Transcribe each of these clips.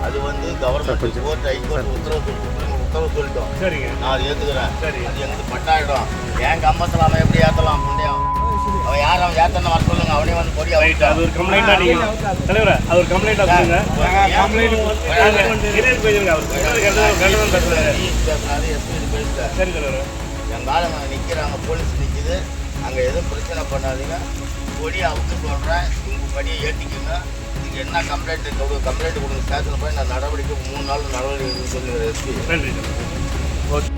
அது வந்து government court high court உத்தரவு சொல்லிட்டோம். நான் அதை ஏற்றுக்கிறேன். அது எங்களுக்கு பட்டாயிடும். என் கம்பத்தில் அவன் எப்படி ஏற்றலாம் முடியும்? அவன் யார் அவன் ஏற்றன வர சொல்லுங்க. அவனே வந்து கொடி ஆகிட்டான். அது ஒரு கம்ப்ளைண்டா நீங்கள் தலைவரை அது ஒரு கம்ப்ளைண்டா சொல்லுங்க. சரி தலைவர், எங்கள் ஆளுங்க நிற்கிறாங்க, போலீஸ் நிற்கிது. அங்கே எதுவும் பிரச்சனை பண்ணாதீங்க. கொடி அவுத்து சொல்கிறேன், உங்கள் படியை ஏற்றிக்கோங்க. இதுக்கு என்ன கம்ப்ளைண்ட் கொடுங்க. ஸ்டேஷனில் போய் நான் நடவடிக்கை 3 நாள் நடவடிக்கை சொல்லுங்கள் எஸ்பி. நன்றி. ஓகே.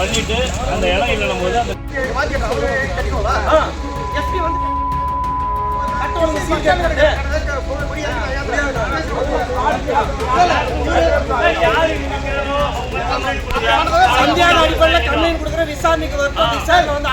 பண்ணிட்டு அந்த இடம் இல்லைன்னு போது அந்த அடிப்படையில் கம்ப்ளைண்ட் கொடுக்குற விசாரணைக்கு விசாரணை வந்து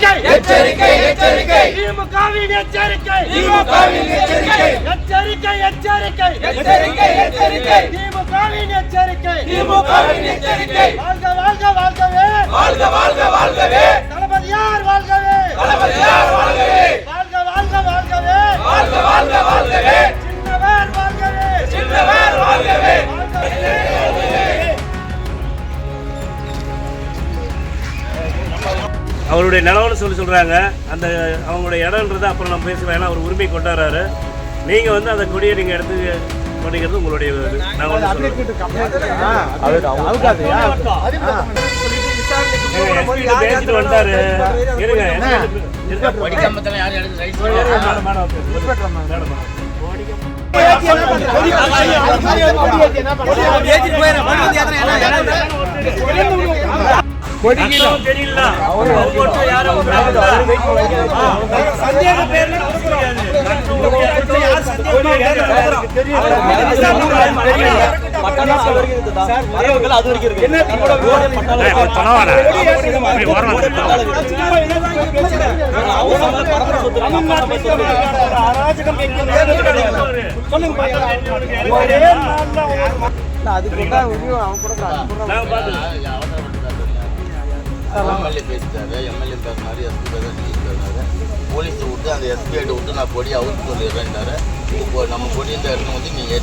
யார் எச்சரிக்கை எச்சரிக்கை திமுகவின் எச்சரிக்கை திமுகவின் எச்சரிக்கை எச்சரிக்கை எச்சரிக்கை எச்சரிக்கை எச்சரிக்கை திமுகவின் எச்சரிக்கை திமுகவின் எச்சரிக்கை வாழ்க வாழ்க வாழ்கவே வாழ்க வாழ்க வாழ்கவே தளபதியார் வாழ்கவே தளபதியார் வாழ்கவே வாழ்க வாழ்க வாழ்கவே வாழ்க வாழ்க வாழ்கவே சின்னவர் வாழ்கவே சின்னவர் வாழ்கவே அவருடைய நிலவரம் சொல்கிறாங்க. அந்த அவங்களுடைய இடம்ன்றது அப்புறம் நம்ம பேசுவேன். ஏன்னா அவர் உரிமை கொண்டாடுறாரு. நீங்கள் வந்து அந்த கொடியை நீங்கள் எடுத்து பண்ணிக்கிறது உங்களுடைய இது. நான் ஒன்று பேசிட்டு வந்துட்டாரு. இருங்க தெரியல சந்தேக பேர்ல எம்எல்ஏ பேசிட்டாரு. எம்எல்ஏ பேசினாரு, எஸ்பி பேசினாரு. போலீஸை விட்டு அந்த எஸ்பிஐட்ட விட்டு நான் கொடி அவுத்து சொல்லிடுறேன்ட்டாரு. நம்ம கொடி இந்த இடத்துல வந்து நீங்கள்